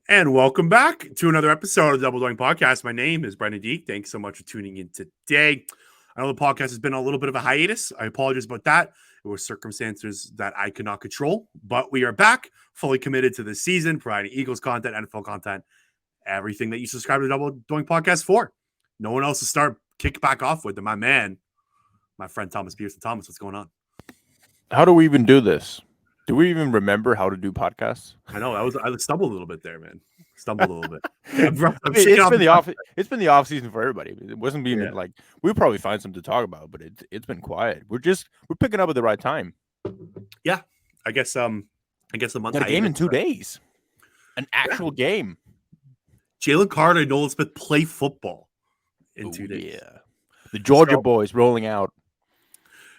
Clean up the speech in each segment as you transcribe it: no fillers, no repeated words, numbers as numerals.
And welcome back to another episode of the Double Doing Podcast. My name is Brendan Deek. Thanks so much for tuning in today. I know the podcast has been a little bit of a hiatus. I apologize about that. It was circumstances that I could not control, but we are back, fully committed to this season, providing Eagles content, NFL content, everything that you subscribe to the Double Doing Podcast for. No one else to start kick back off with than my man, my friend Thomas Petersen. Thomas, what's going on? How do we even do this? Do we even remember how to do podcasts? I know I stumbled a little bit there, man. Stumbled a little bit. It's been the off season for everybody. It wasn't being like we'll probably find something to talk about, but it's been quiet. We're picking up at the right time. Yeah, I guess the month. Got a game in 2 days, an actual game. Jalen Carter and Nolan Smith play football in 2 days. Yeah, the Georgia boys rolling out.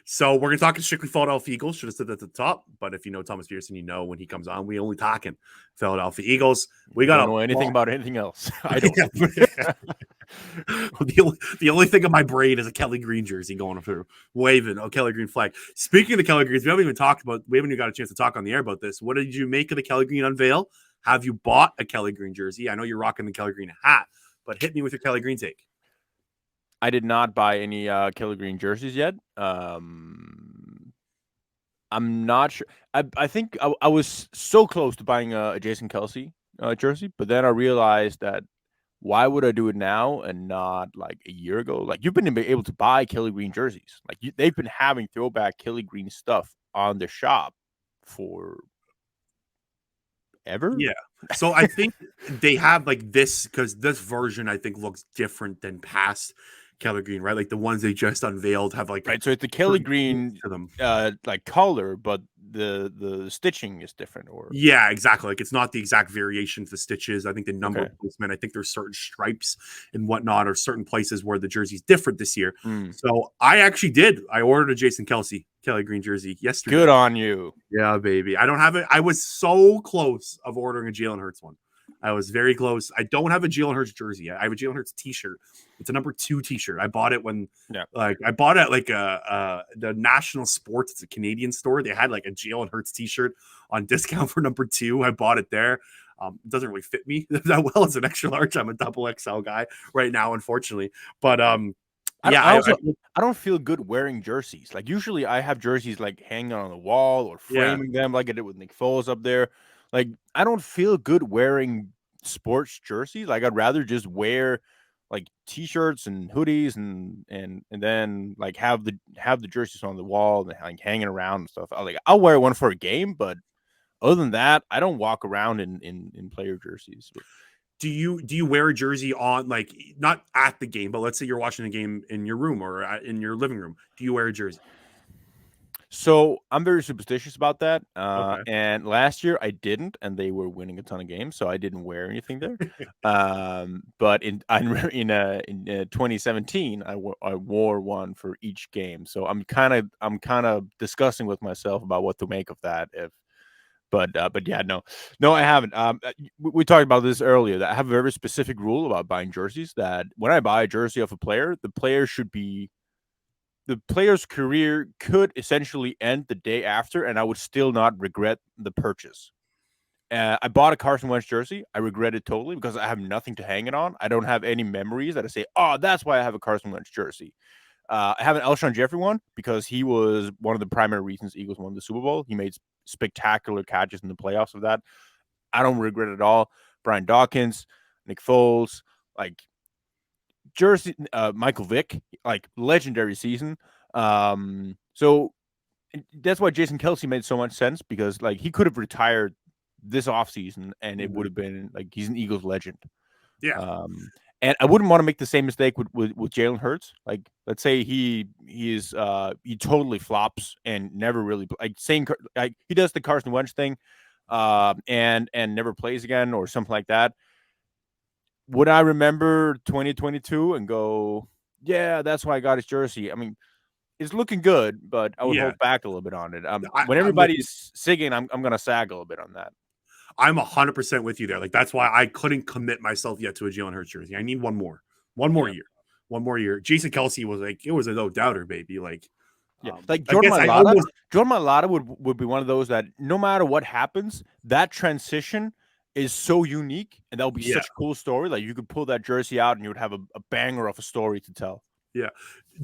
So we're going to talk strictly Philadelphia Eagles. Should have said that at the top. But if you know Thomas Petersen, you know when he comes on, we only talking Philadelphia Eagles. We got don't know anything about anything else. I don't. the only thing in my brain is a Kelly Green jersey going through, waving a Kelly Green flag. Speaking of the Kelly Greens, we haven't even got a chance to talk on the air about this. What did you make of the Kelly Green unveil? Have you bought a Kelly Green jersey? I know you're rocking the Kelly Green hat, but hit me with your Kelly Green take. I did not buy any Kelly Green jerseys yet. I'm not sure. I think I was so close to buying a Jason Kelce jersey, but then I realized that why would I do it now and not like a year ago? Like you've been able to buy Kelly Green jerseys. Like they've been having throwback Kelly Green stuff on the shop for ever. Yeah. So I think they have like this because this version I think looks different than past Kelly Green, right? Like the ones they just unveiled have like right. So it's the Kelly Green to them, like color, but the stitching is different. Or yeah, exactly. Like it's not the exact variation of the stitches. I think the number placement. I think there's certain stripes and whatnot, or certain places where the jersey's different this year. So I actually did. I ordered a Jason Kelce Kelly Green jersey yesterday. Good on you. Yeah, baby. I don't have it. I was so close of ordering a Jalen Hurts one. I was very close. I don't have a Jalen Hurts jersey. I have a Jalen Hurts t-shirt. It's a number 2 t-shirt. I bought it when I bought it at like the National Sports. It's a Canadian store. They had like a Jalen Hurts t-shirt on discount for number 2. I bought it there. It doesn't really fit me that well. It's an extra large. I'm a double XL guy right now, unfortunately. But I don't feel good wearing jerseys. Like usually I have jerseys like hanging on the wall or framing them like I did with Nick Foles up there. Like I don't feel good wearing sports jerseys. Like I'd rather just wear like t-shirts and hoodies and then like have the jerseys on the wall and like hanging around and stuff. I'll wear one for a game, but other than that, I don't walk around in player jerseys. Do you wear a jersey on, like, not at the game, but let's say you're watching a game in your room or in your living room? Do you wear a jersey? So I'm very superstitious about that. And last year I didn't, and they were winning a ton of games, so I didn't wear anything there. But in 2017, I wore one for each game. So I'm kind of discussing with myself about what to make of that. But yeah, no, I haven't. We talked about this earlier. That I have a very specific rule about buying jerseys. That when I buy a jersey of a player, the player's career could essentially end the day after, and I would still not regret the purchase. I bought a Carson Wentz jersey. I regret it totally because I have nothing to hang it on. I don't have any memories that I say, oh, that's why I have a Carson Wentz jersey. I have an Alshon Jeffrey one because he was one of the primary reasons Eagles won the Super Bowl. He made spectacular catches in the playoffs of that. I don't regret it at all. Brian Dawkins, Nick Foles, like jersey, Michael Vick, like legendary season. So that's why Jason Kelce made so much sense because like he could have retired this offseason and it would have been like he's an Eagles legend. Yeah. And I wouldn't want to make the same mistake with Jalen Hurts. Like, let's say he totally flops and never really like he does the Carson Wentz thing, and never plays again or something like that. Would I remember 2022 and go, yeah, that's why I got his jersey? I mean, it's looking good, but I would hold back a little bit on it. When everybody's singing, I'm going to sag a little bit on that. I'm 100% with you there. Like, that's why I couldn't commit myself yet to a Jalen Hurts jersey. I need one more year. Jason Kelce was like, it was a no doubter, baby. Like, like Jordan Mailata would be one of those that no matter what happens, that transition is so unique, and that would be Yeah. such a cool story. Like you could pull that jersey out, and you would have a banger of a story to tell. Yeah.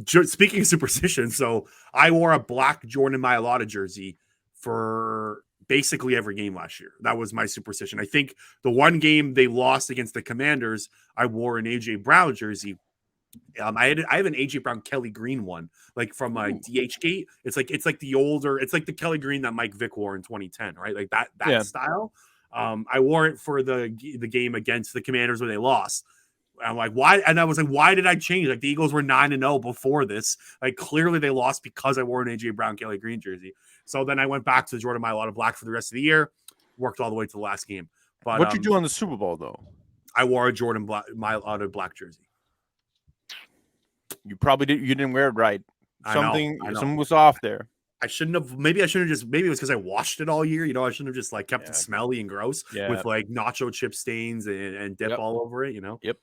Speaking of superstition, so I wore a black Jordan Mailata jersey for basically every game last year. That was my superstition. I think the one game they lost against the Commanders, I wore an AJ Brown jersey. I have an AJ Brown Kelly Green one, like from DH Gate. It's like the older, it's like the Kelly Green that Mike Vick wore in 2010, right? Like that style. I wore it for the game against the Commanders where they lost. I'm like, why? And I was like, why did I change? Like the Eagles were 9-0 before this. Like clearly they lost because I wore an AJ Brown Kelly Green jersey. So then I went back to the Jordan Mailata black for the rest of the year. Worked all the way to the last game. But what you do on the Super Bowl though? I wore a Jordan Mailata black jersey. You probably did. You didn't wear it right. Something was off there. I shouldn't have. Maybe I shouldn't have just. Maybe it was because I washed it all year. I shouldn't have just like kept it smelly and gross with like nacho chip stains and dip all over it. Yep.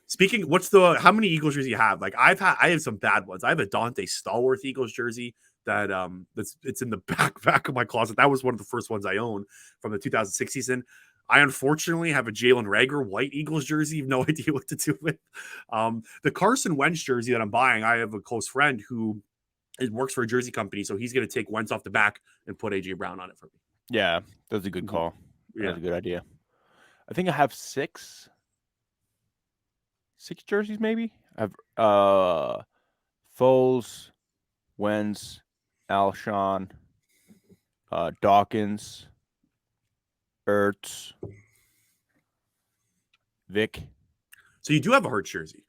Speaking, how many Eagles jerseys you have? Like I have some bad ones. I have a Dante Stallworth Eagles jersey that it's in the back of my closet. That was one of the first ones I owned from the 2006 season. I unfortunately have a Jalen Reagor white Eagles jersey. No idea what to do with. The Carson Wentz jersey that I'm buying, I have a close friend who works for a jersey company, so he's going to take Wentz off the back and put AJ Brown on it for me. Yeah, that's a good call. That's a good idea. I think I have six jerseys, maybe. I have Foles, Wentz, Alshon, Dawkins, Ertz, Vic. So you do have a Hurts jersey.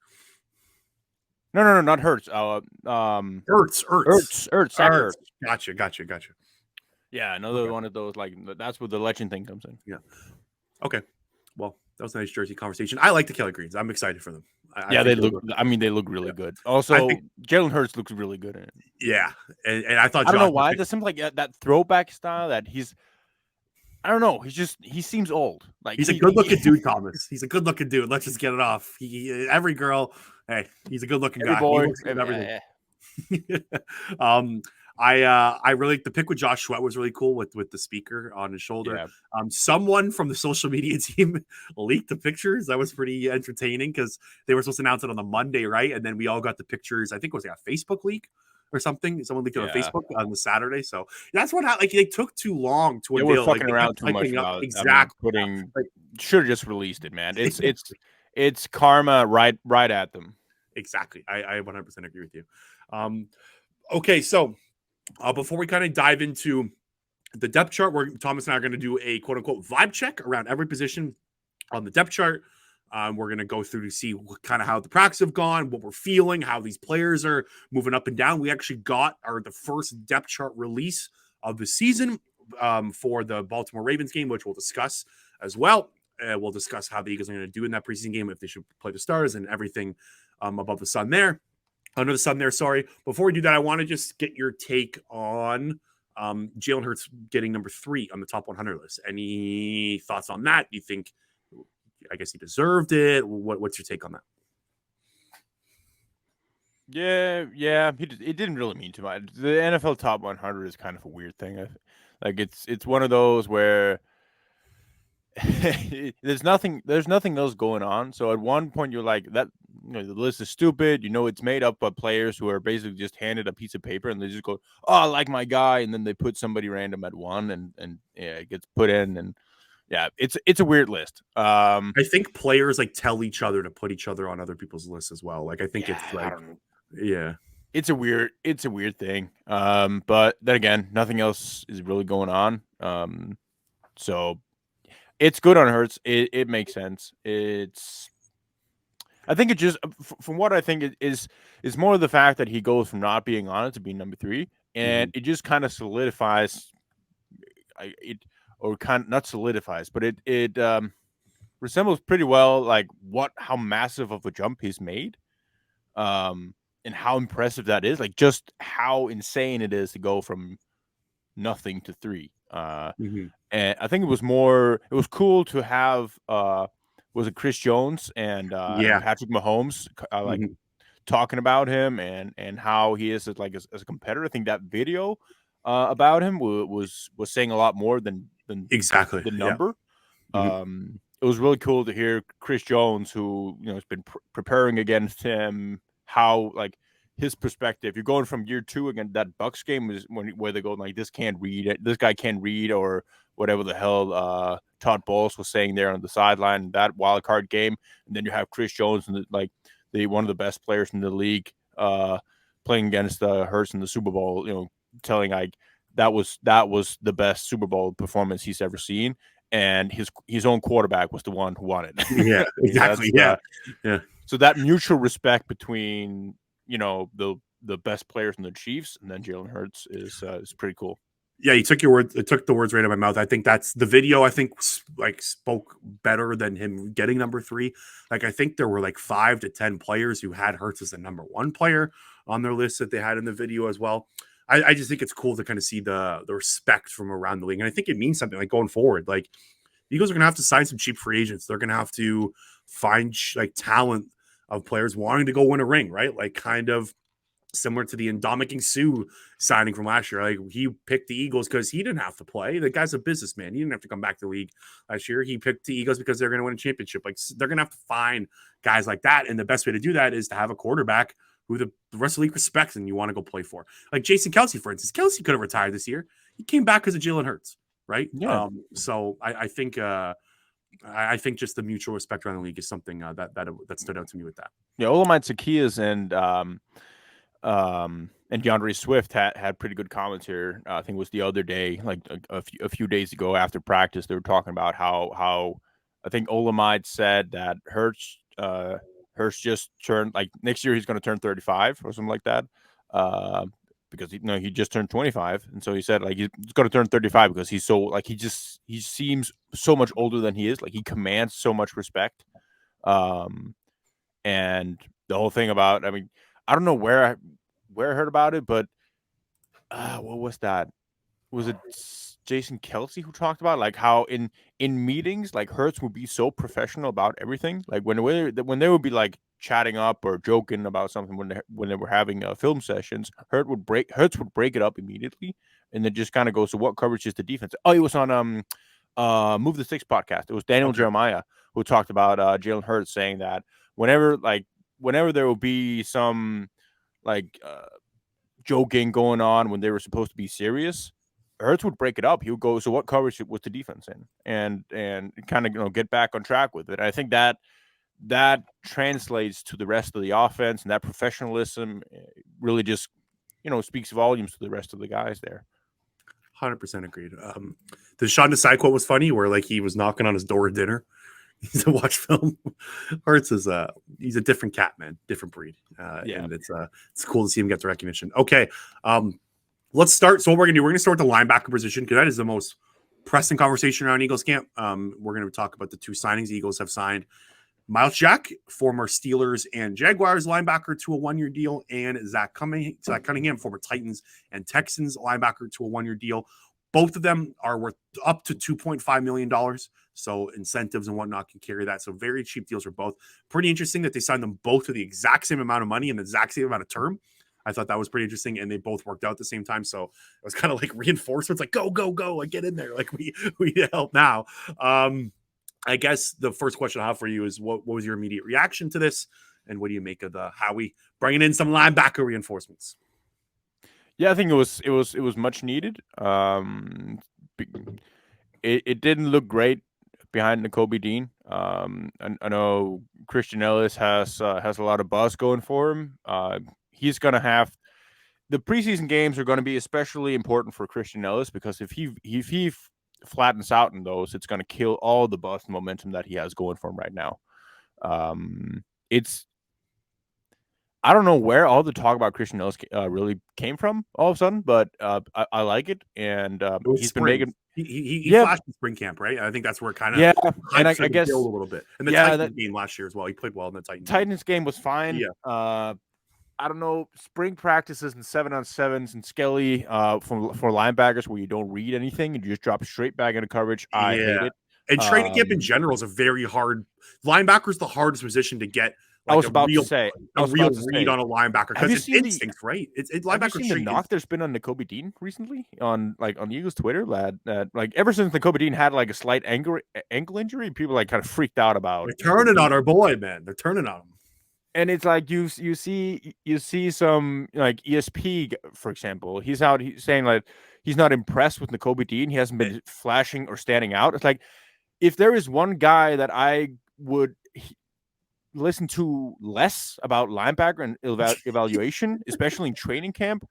No, not Hurts. Ertz. Gotcha. Yeah, another one of those. Like that's where the legend thing comes in. Yeah. Okay. Well, that was a nice jersey conversation. I like the Kelly Greens. I'm excited for them. They look. I mean, they look really good. Also, Jalen Hurts looks really good in it. Yeah, and I thought I don't know why. There's something like that throwback style that he's. I don't know. He seems old. Like he's a good-looking dude, Thomas. He's a good-looking dude. Let's just get it off. Every girl, hey, he's a good-looking guy. Boy, he looks good everything. I really the pick with Josh Sweat was really cool with the speaker on his shoulder. Yeah. Someone from the social media team leaked the pictures. That was pretty entertaining because they were supposed to announce it on the Monday, right? And then we all got the pictures. I think it was like a Facebook leak or something. Someone leaked it on Facebook on the Saturday. So that's what happened. Like they took too long to unveil. They were fucking around too much about exactly. Should have just released it, man. It's karma right at them. Exactly. I 100% agree with you. Okay, so before we kind of dive into the depth chart, where Thomas and I are going to do a quote unquote vibe check around every position on the depth chart. We're going to go through to see kind of how the practice have gone, what we're feeling, how these players are moving up and down. We actually got the first depth chart release of the season for the Baltimore Ravens game, which we'll discuss as well. We'll discuss how the Eagles are going to do in that preseason game, if they should play the stars and everything above the sun there. Under the sun there, sorry. Before we do that, I want to just get your take on Jalen Hurts getting number 3 on the top 100 list. Any thoughts on that? Do you think, I guess he deserved it? What's your take on that? Yeah. It didn't really mean too much. The NFL top 100 is kind of a weird thing. Like it's one of those where there's nothing else going on. So at one point you're like, that the list is stupid. It's made up by players who are basically just handed a piece of paper and they just go, oh, I like my guy, and then they put somebody random at 1 and it gets put in, and yeah, it's a weird list. I think players like tell each other to put each other on other people's lists as well. Like I think it's like it's a weird thing. But then again, nothing else is really going on. So it's good on Hurts. It makes sense. I think it just, from what I think, it is more of the fact that he goes from not being on it to being number 3, and it just kind of solidifies not solidifies, but it resembles pretty well like how massive of a jump he's made, and how impressive that is. Like just how insane it is to go from nothing to 3. And I think it was cool to have was it Chris Jones and Patrick Mahomes talking about him and how he is as a competitor. I think that video about him was saying a lot more than exactly the number. It was really cool to hear Chris Jones, who has been preparing against him, how like his perspective. You're going from year 2 again. That Bucks game is where they go like this guy can't read, or whatever the hell Todd Bowles was saying there on the sideline, that wild card game. And then you have Chris Jones, and one of the best players in the league, playing against Hurts in the Super Bowl. Telling like that was the best Super Bowl performance he's ever seen, and his own quarterback was the one who won it. Yeah, exactly. Yeah. So that mutual respect between the best players in the Chiefs and then Jalen Hurts is pretty cool. Yeah, it took the words right out of my mouth. I think that's the video. I think spoke better than him getting number 3. Like I think there were like 5 to 10 players who had Hurts as the number 1 player on their list that they had in the video as well. I just think it's cool to kind of see the respect from around the league, and I think it means something like going forward. Like the Eagles are going to have to sign some cheap free agents. They're going to have to find like talent of players wanting to go win a ring, right? Like kind of similar to the Ndamukong Suh signing from last year. Like he picked the Eagles because he didn't have to play. The guy's a businessman. He didn't have to come back to the league last year. He picked the Eagles because they're going to win a championship. Like they're going to have to find guys like that. And the best way to do that is to have a quarterback who the rest of the league respects and you want to go play for. Like Jason Kelce, for instance. Kelce could have retired this year. He came back because of Jalen Hurts, right? Yeah. So I think just the mutual respect around the league is something that stood out to me with that. Yeah, Olamide Zaccheaus and DeAndre Swift had pretty good comments here. I think it was the other day, like a few days ago after practice, they were talking about how I think Olamide said that Hurts just turned, like next year he's going to turn 35 or something like that, because he just turned 25, and so he said like he's going to turn 35 because he's so like he seems so much older than he is. Like he commands so much respect, and the whole thing about, I mean, I don't know where I heard about it, but what was that? Was it Jason Kelce who talked about like how in meetings, like Hurts would be so professional about everything. Like when they would be like chatting up or joking about something when they were having film sessions, Hurts would break it up immediately, and then just kind of goes, so what coverage is the defense? Oh, it was on Move the Six podcast. It was Daniel Jeremiah who talked about Jalen Hurts, saying that whenever there will be some like joking going on when they were supposed to be serious, Hurts would break it up. He would go, so what coverage was the defense in? And kind of get back on track with it. I think that translates to the rest of the offense, and that professionalism really just speaks volumes to the rest of the guys there. 100% agreed. The Sean Desai quote was funny, where like he was knocking on his door at dinner to watch film. Hurts is he's a different cat, man, different breed. And it's cool to see him get the recognition. Okay, let's start. So what we're gonna do, we're gonna start with the linebacker position because that is the most pressing conversation around Eagles camp. We're gonna talk about the 2 signings the Eagles have signed: Miles Jack, former Steelers and Jaguars linebacker, to a 1-year deal, and Zach Cunningham, former Titans and Texans linebacker, to a 1-year deal. Both of them are worth up to $2.5 million. So incentives and whatnot can carry that. So very cheap deals for both. Pretty interesting that they signed them both to the exact same amount of money and the exact same amount of term. I thought that was pretty interesting. And they both worked out at the same time. So it was kind of like reinforcements, like, go, like get in there. Like we need help now. I guess the first question I have for you is what was your immediate reaction to this? And what do you make of how we bringing in some linebacker reinforcements? Yeah, I think it was much needed. It didn't look great behind Nakobe Dean. I know Christian Ellis has a lot of buzz going for him. He's gonna have the preseason games are going to be especially important for Christian Ellis, because if he flattens out in those, it's going to kill all the buzz and momentum that he has going for him right now. I don't know where all the talk about Christian Ellis really came from all of a sudden, but I like it, and he's spring. been making. He flashed in spring camp, right? I think that's where it kind of and I guess a little bit. And the Titans game last year as well. He played well in the Titans game was fine. Yeah. I don't know, spring practices and 7-on-7s and Skelly for linebackers where you don't read anything and you just drop straight back into coverage. I hate it. And training camp in general is a very hard. Linebacker's the hardest position to get I like was about to say. a real read on a linebacker because it's instincts, right? It's Have you linebacker seen the knock there's been on Nakobe Dean recently on Eagles Twitter? That like ever since Nakobe Dean had like a slight ankle injury, people like kind of freaked out about. They're turning on our boy, man. They're turning on him. And it's like you see some like ESP, for example, he's saying like he's not impressed with Nakobe Dean. He hasn't been flashing or standing out. It's like if there is one guy that I would listen to less about linebacker and evaluation, especially in training camp,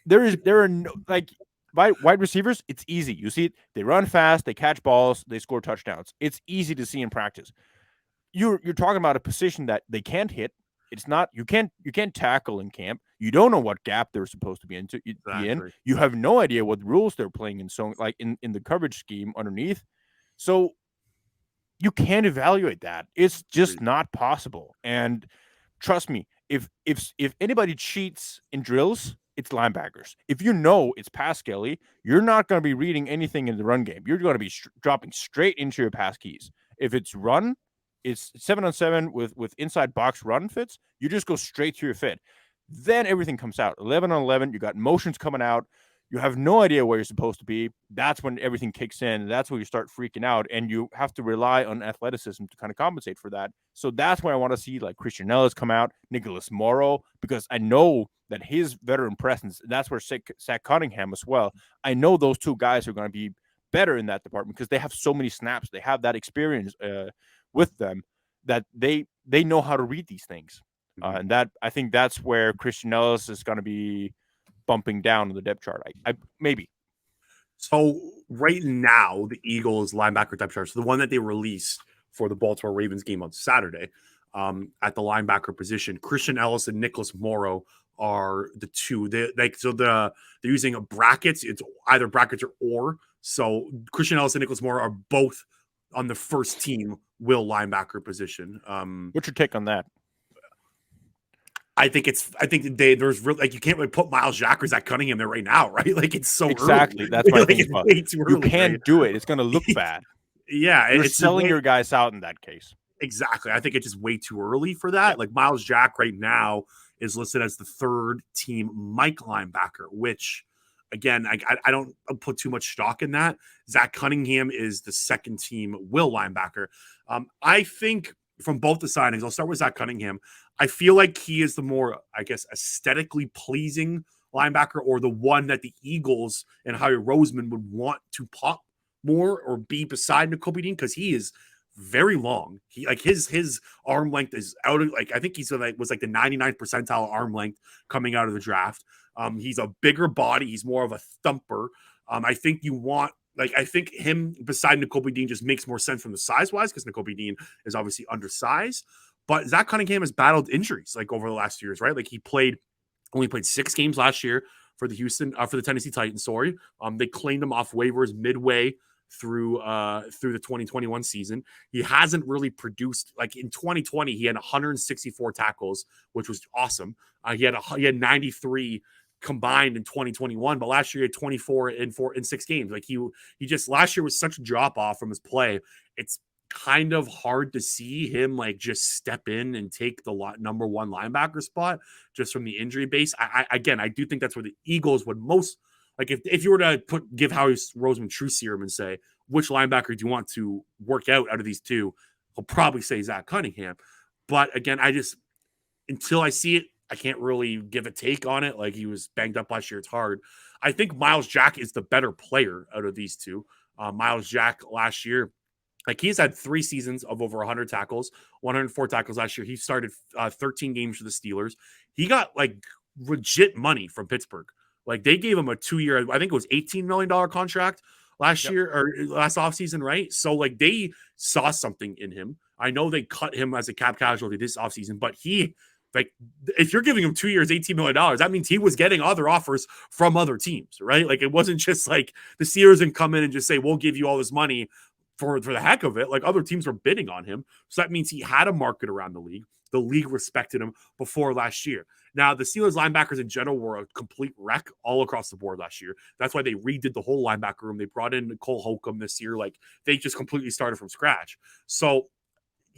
there are no like wide receivers. It's easy. You see it. They run fast. They catch balls. They score touchdowns. It's easy to see in practice. You're talking about a position that they can't hit. It's not you can't tackle in camp. You don't know what gap they're supposed to be in. You have no idea what rules they're playing in. So like in the coverage scheme underneath. So you can't evaluate that. It's just not possible. And trust me, if anybody cheats in drills, it's linebackers. If you know it's pass Kelly, you're not going to be reading anything in the run game. You're going to be dropping straight into your pass keys. If it's run, it's 7-on-7 with inside box run fits. You just go straight to your fit. Then everything comes out. 11-on-11, you got motions coming out. You have no idea where you're supposed to be. That's when everything kicks in. That's when you start freaking out, and you have to rely on athleticism to kind of compensate for that. So that's why I want to see like Christian Ellis come out, Nicholas Morrow, because I know that his veteran presence, that's where Zach Cunningham as well. I know those two guys are going to be better in that department because they have so many snaps. They have that experience with them that they know how to read these things. And that I think that's where Christian Ellis is going to be bumping down on the depth chart. I maybe. So right now, the Eagles linebacker depth chart, so the one that they released for the Baltimore Ravens game on Saturday, at the linebacker position, Christian Ellis and Nicholas Morrow are the two. They're using a brackets. It's either brackets or. So Christian Ellis and Nicholas Morrow are both on the first team will linebacker position. What's your take on that? I think there's really like you can't really put Miles Jack or Zach Cunningham there right now, right? Like it's so exactly. early. That's my like, thing about way too early. You can't do it. It's going to look bad. Yeah, you're selling your guys out in that case. Exactly. I think it's just way too early for that. Yeah. Like Miles Jack right now is listed as the third team Mike linebacker, which again, I don't put too much stock in that. Zach Cunningham is the second team Will linebacker. I think from both the signings, I'll start with Zach Cunningham. I feel like he is the more, I guess, aesthetically pleasing linebacker, or the one that the Eagles and Howie Roseman would want to pop more or be beside Nakobe Dean, because he is very long. He like his arm length is out of like I think he's like was like the 99th percentile arm length coming out of the draft. He's a bigger body. He's more of a thumper. I think you want. Like, I think him beside Nakobe Dean just makes more sense from the size-wise because Nakobe Dean is obviously undersized. But Zach Cunningham has battled injuries, like, over the last 2 years, right? Like, he only played 6 games last year for the Tennessee Titans, sorry. They claimed him off waivers midway through the 2021 season. He hasn't really produced. Like, in 2020, he had 164 tackles, which was awesome. He had 93 combined in 2021, but last year he had 24 in 6 games. Like he just last year was such a drop off from his play. It's kind of hard to see him like just step in and take the number 1 linebacker spot just from the injury base. I do think that's where the Eagles would most like if you were to give Howie Roseman true serum and say which linebacker do you want to work out of these two, he'll probably say Zach Cunningham. But again, until I see it, I can't really give a take on it. Like he was banged up last year. It's hard. I think Miles Jack is the better player out of these two. Miles Jack last year, like he's had 3 seasons of over 100 tackles, 104 tackles last year. He started 13 games for the Steelers. He got like legit money from Pittsburgh. Like they gave him a 2-year, I think it was $18 million contract last year or last offseason, right? So like they saw something in him. I know they cut him as a cap casualty this offseason, but like, if you're giving him 2 years, $18 million, that means he was getting other offers from other teams, right? Like, it wasn't just like the Steelers didn't come in and just say, we'll give you all this money for the heck of it. Like, other teams were bidding on him. So that means he had a market around the league. The league respected him before last year. Now, the Steelers linebackers in general were a complete wreck all across the board last year. That's why they redid the whole linebacker room. They brought in Cole Holcomb this year. Like, they just completely started from scratch. So,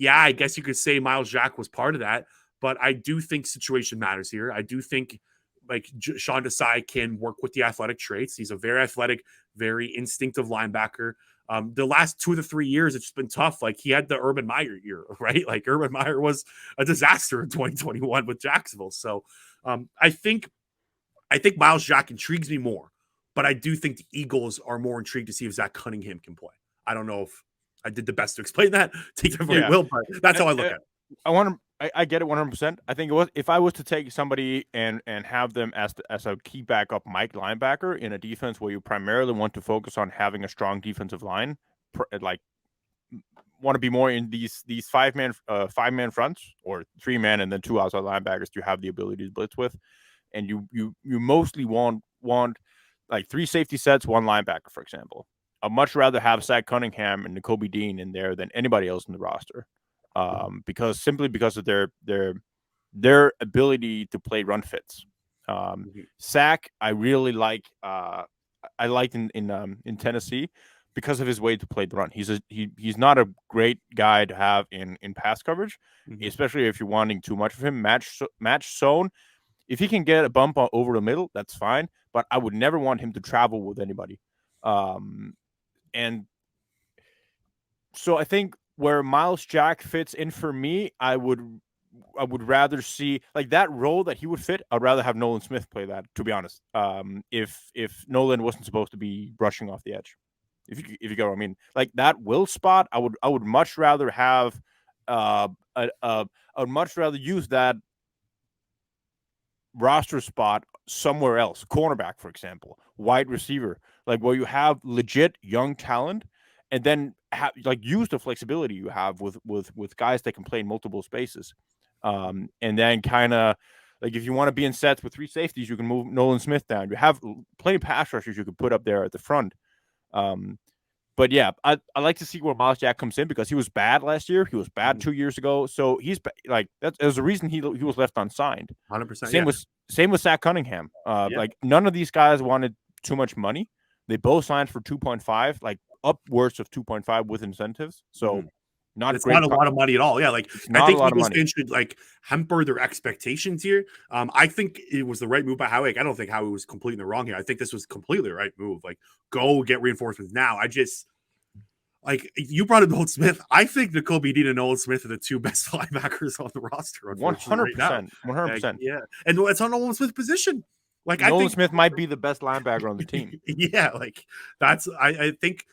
yeah, I guess you could say Miles Jack was part of that, but I do think situation matters here. I do think like Sean Desai can work with the athletic traits. He's a very athletic, very instinctive linebacker. The last 2 to 3 years, it's just been tough. Like he had the Urban Meyer year, right? Like Urban Meyer was a disaster in 2021 with Jacksonville. So I think Miles Jack intrigues me more, but I do think the Eagles are more intrigued to see if Zach Cunningham can play. I don't know if I did the best to explain that. Take that for what you will, but that's how I look at it. I get it 100%. I think it was if I was to take somebody and have them as a key backup Mike linebacker in a defense where you primarily want to focus on having a strong defensive line, like want to be more in these 5-man fronts or 3-man and then 2 outside linebackers you have the ability to blitz with, and you mostly want like 3 safety sets, 1 linebacker, for example. I'd much rather have Zach Cunningham and Nakobe Dean in there than anybody else in the roster, because of their ability to play run fits. Zach, I really like. I liked in Tennessee because of his way to play the run. He's not a great guy to have in pass coverage, especially if you're wanting too much of him. Match zone. If he can get a bump over the middle, that's fine. But I would never want him to travel with anybody. And so I think where Miles Jack fits in for me, I would rather see like that role that he would fit. I'd rather have Nolan Smith play that, to be honest. If Nolan wasn't supposed to be rushing off the edge, if you get what I mean, like that will spot, I would much rather have I would much rather use that roster spot somewhere else, cornerback, for example, wide receiver, like where you have legit young talent, and then use the flexibility you have with guys that can play in multiple spaces, and then kind of like if you want to be in sets with 3 safeties, you can move Nolan Smith down. You have plenty of pass rushers you could put up there at the front. But yeah, I like to see where Miles Jack comes in because he was bad last year. He was bad 2 years ago. So he's like there's a reason he was left unsigned. 100%. Same with Zach Cunningham. Like none of these guys wanted too much money. They both signed for 2.5, like upwards of 2.5 with incentives. So it's not a lot of money at all. Yeah, like I think Eagles fans should like hamper their expectations here. I think it was the right move by Howie. I don't think Howie was completely in the wrong here. I think this was completely the right move. Like, go get reinforcements now. I just like you brought up Nolan Smith. I think Nakobe Dean and Nolan Smith are the 2 best linebackers on the roster. 100%, 100%. Yeah, and it's on Nolan Smith's position. Like Nolan Smith might be the best linebacker on the team. Yeah, like that's I think.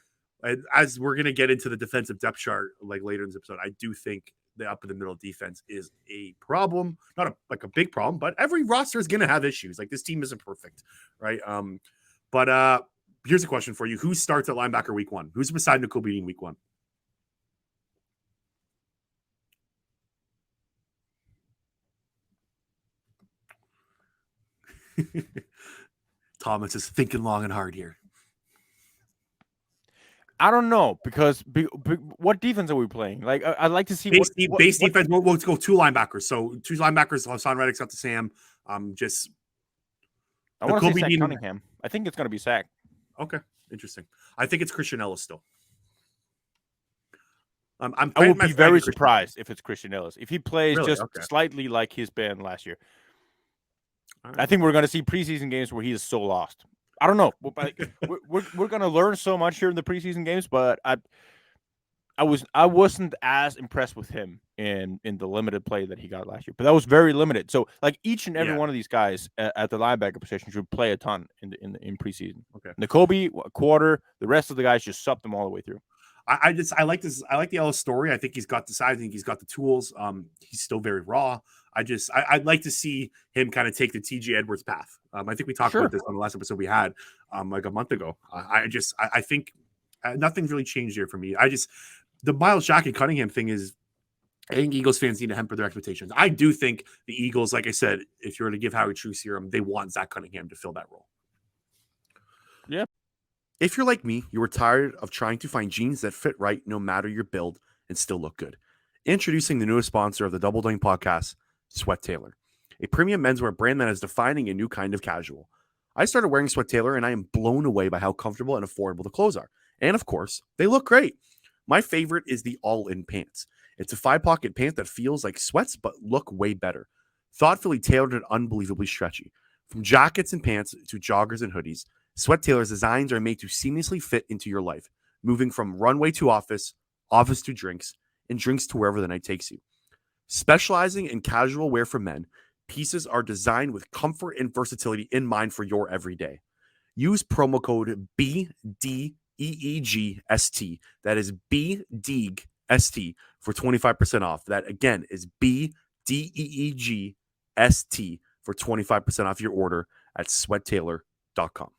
As we're going to get into the defensive depth chart like later in this episode, I do think the up in the middle defense is a problem, not a big problem, but every roster is going to have issues. Like this team isn't perfect, right? But here's a question for you: who starts at linebacker week 1? Who's beside Nakobe Dean week 1? Thomas is thinking long and hard here. I don't know because what defense are we playing? Like I'd like to see base defense. We'll go 2 linebackers. So 2 linebackers. Hassan Reddick's up to Sam. I want to say Zach Cunningham. I think it's going to be Zach. Okay, interesting. I think it's Christian Ellis still. I would be very surprised if it's Christian Ellis if he plays slightly like he's been last year. Right. I think we're going to see preseason games where he is so lost. I don't know. We're going to learn so much here in the preseason games, but I wasn't as impressed with him in the limited play that he got last year. But that was very limited. So like each and every one of these guys at the linebacker position should play a ton in preseason. Okay. Nakobe, a quarter. The rest of the guys just subbed them all the way through. I like this. I like the Ellis story. I think he's got the size. I think he's got the tools. He's still very raw. I'd like to see him kind of take the TJ Edwards path. I think we talked about this on the last episode we had like a month ago. I think nothing's really changed here for me. The Miles Jack and Cunningham thing is, I think Eagles fans need to hamper their expectations. I do think the Eagles, like I said, if you were to give Howie true serum, they want Zach Cunningham to fill that role. Yeah. If you're like me, you were tired of trying to find jeans that fit right no matter your build and still look good. Introducing the newest sponsor of the Double Doink podcast, Sweat Tailor, a premium menswear brand that is defining a new kind of casual. I started wearing Sweat Tailor and I am blown away by how comfortable and affordable the clothes are. And of course, they look great. My favorite is the all-in pants. It's a 5-pocket pant that feels like sweats but look way better. Thoughtfully tailored and unbelievably stretchy. From jackets and pants to joggers and hoodies, Sweat Tailor's designs are made to seamlessly fit into your life, moving from runway to office, office to drinks, and drinks to wherever the night takes you. Specializing in casual wear for men, pieces are designed with comfort and versatility in mind for your everyday. Use promo code BDEEGST. That is BDEEGST for 25% off. That again is BDEEGST for 25% off your order at sweattailor.com.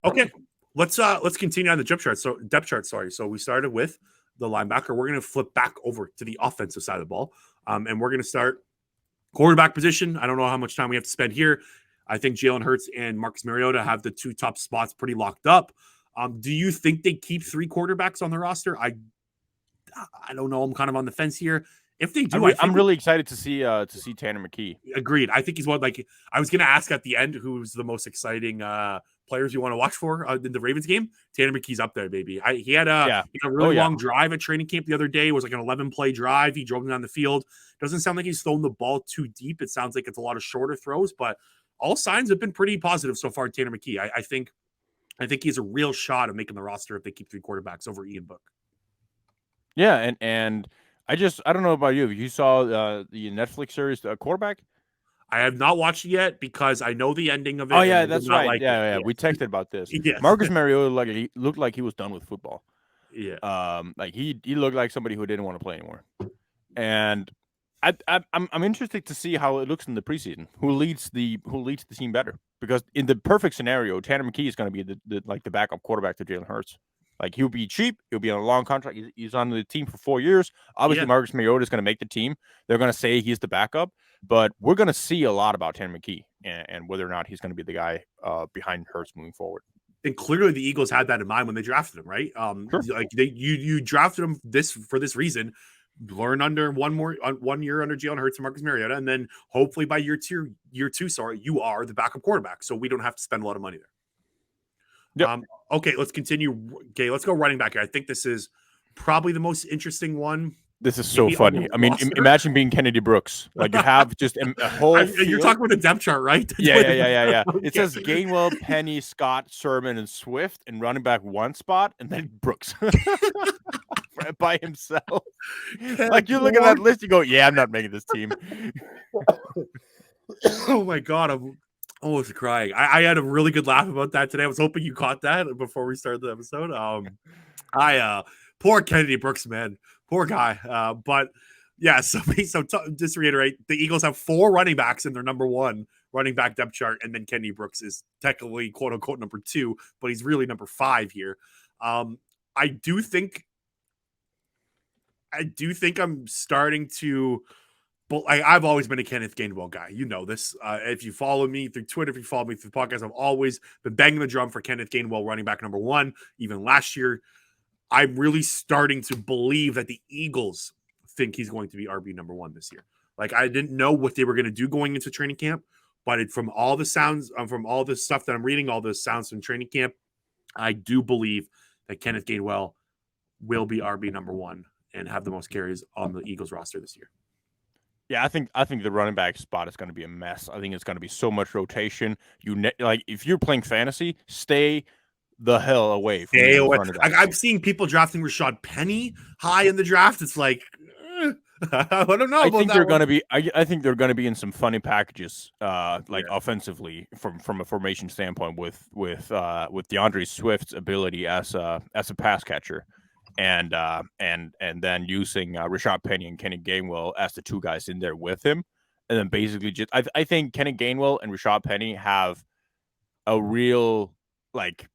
Okay, let's continue on the depth chart. So we started with the linebacker. We're going to flip back over to the offensive side of the ball, and we're going to start quarterback position. I don't know how much time we have to spend here. I think Jalen Hurts and Marcus Mariota have the 2 top spots pretty locked up. Do you think they keep 3 quarterbacks on the roster? I don't know. I'm kind of on the fence here. If they do, I'm really excited to see Tanner McKee. Agreed. I think he's one. Like I was going to ask at the end, who's the most exciting players you want to watch for in the Ravens game? Tanner McKee's up there, baby. He had a really long drive at training camp the other day. It was like an 11-play drive. He drove him down the field. Doesn't sound like he's thrown the ball too deep. It sounds like it's a lot of shorter throws, but all signs have been pretty positive so far. Tanner McKee. I think he has a real shot of making the roster if they keep 3 quarterbacks over Ian Book. Yeah, and I don't know about you. You saw the Netflix series Quarterback? I have not watched it yet because I know the ending of it. Oh yeah, that's right. Like yeah. We texted about this. Yes. Marcus Mariota looked like he was done with football. Yeah. Like he looked like somebody who didn't want to play anymore. And I'm interested to see how it looks in the preseason. Who leads the team better? Because in the perfect scenario, Tanner McKee is going to be the backup quarterback to Jalen Hurts. Like he'll be cheap. He'll be on a long contract. He's on the team for 4 years. Obviously, Marcus Mariota is going to make the team. They're going to say he's the backup, but we're going to see a lot about Tanner McKee and whether or not he's going to be the guy behind Hurts moving forward. And clearly, the Eagles had that in mind when they drafted him, right? Sure. Like you drafted him for this reason. Learn under one year under Jalen Hurts and Marcus Mariota, and then hopefully by year two, you are the backup quarterback, so we don't have to spend a lot of money there. Yep. Okay, let's continue. Okay, let's go running back here. I think this is probably the most interesting one. This is so funny. I mean, imagine being Kennedy Brooks. Like you have just a whole. You're talking about the depth chart, right? Yeah. Okay. It says Gainwell, Penny, Scott, Sermon, and Swift, and running back 1 spot, and then Brooks by himself. Like you look at that list, you go, "Yeah, I'm not making this team." Oh my god, I'm almost crying. I had a really good laugh about that today. I was hoping you caught that before we started the episode. Poor Kennedy Brooks, man. Poor guy. But yeah, so just to reiterate, the Eagles have 4 running backs in their number 1 running back depth chart, and then Kennedy Brooks is technically quote unquote number 2, but he's really number 5 here. I do think I'm starting to. But I've always been a Kenneth Gainwell guy. You know this. If you follow me through Twitter, if you follow me through the podcast, I've always been banging the drum for Kenneth Gainwell, running back number 1. Even last year, I'm really starting to believe that the Eagles think he's going to be RB number 1 this year. Like I didn't know what they were going to do going into training camp, but from all the sounds, from all the stuff that I'm reading, all the sounds from training camp, I do believe that Kenneth Gainwell will be RB number 1 and have the most carries on the Eagles roster this year. Yeah, I think the running back spot is going to be a mess. I think it's going to be so much rotation. Like if you're playing fantasy, stay the hell away from the running backs. I'm seeing people drafting Rashad Penny high in the draft. It's like I don't know. I think they're going to be. I think they're going to be in some funny packages, offensively from a formation standpoint with DeAndre Swift's ability as a pass catcher. And then using Rashad Penny and Kenny Gainwell as the 2 guys in there with him. And then basically just I think Kenny Gainwell and Rashad Penny have a real like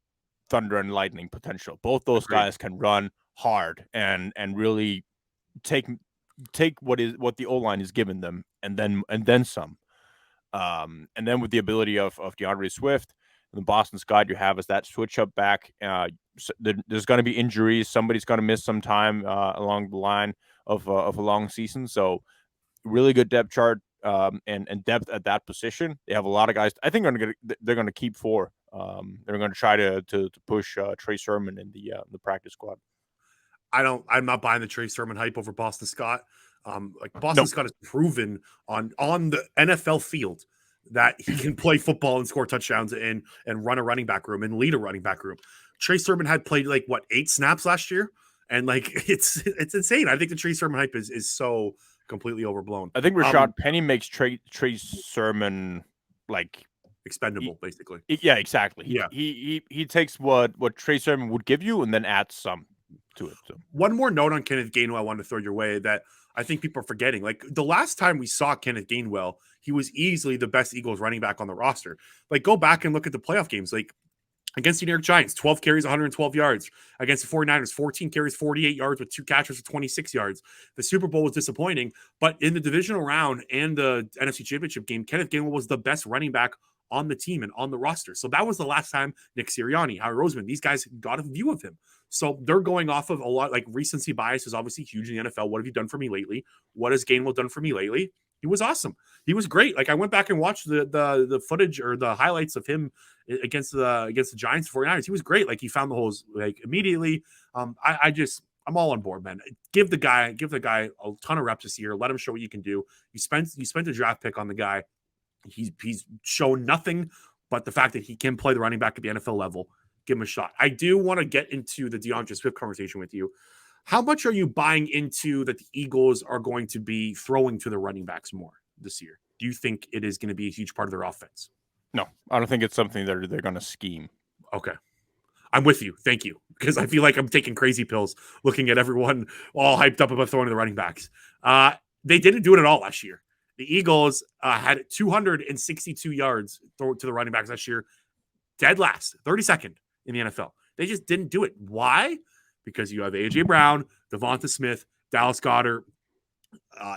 thunder and lightning potential. Both those guys can run hard and really take what the O-line has given them and then some. And then with the ability of DeAndre Swift and the Boston Scott you have as that switch up back. There's going to be injuries. Somebody's going to miss some time along the line of a long season. So really good depth chart and depth at that position. They have a lot of guys. I think they're going to keep 4. They're going to try to push Trey Sermon in the practice squad. I'm not buying the Trey Sermon hype over Boston Scott. Like Boston Scott has proven on the NFL field that he can play football and score touchdowns and run a running back room and lead a running back room. Trey Sermon had played 8 snaps last year, and it's insane. I think the Trey Sermon hype is so completely overblown. I think Rashad Penny makes Trey Sermon expendable, basically. Yeah, exactly. Yeah, he takes what Trey Sermon would give you and then adds some to it. So. One more note on Kenneth Gainwell I wanted to throw your way that I think people are forgetting. The last time we saw Kenneth Gainwell, he was easily the best Eagles running back on the roster. Go back and look at the playoff games. Against the New York Giants, 12 carries, 112 yards. Against the 49ers, 14 carries, 48 yards with 2 catches for 26 yards. The Super Bowl was disappointing, but in the divisional round and the NFC Championship game, Kenneth Gainwell was the best running back on the team and on the roster. So that was the last time Nick Sirianni, Howie Roseman, these guys got a view of him. So they're going off of a lot, recency bias is obviously huge in the NFL. What have you done for me lately? What has Gainwell done for me lately? He was awesome. He was great. I went back and watched the footage or the highlights of him against the Giants 49ers. He was great. He found the holes immediately. I'm all on board, man. Give the guy a ton of reps this year. Let him show what you can do. You spent a draft pick on the guy. He's shown nothing but the fact that he can play the running back at the NFL level. Give him a shot. I do want to get into the DeAndre Swift conversation with you. How much are you buying into that the Eagles are going to be throwing to the running backs more this year? Do you think it is going to be a huge part of their offense? No, I don't think it's something that they're going to scheme. Okay. I'm with you. Thank you. Because I feel like I'm taking crazy pills looking at everyone all hyped up about throwing to the running backs. They didn't do it at all last year. The Eagles had 262 yards thrown to the running backs last year. Dead last, 32nd in the NFL. They just didn't do it. Why? Because you have A.J. Brown, Devonta Smith, Dallas Goedert.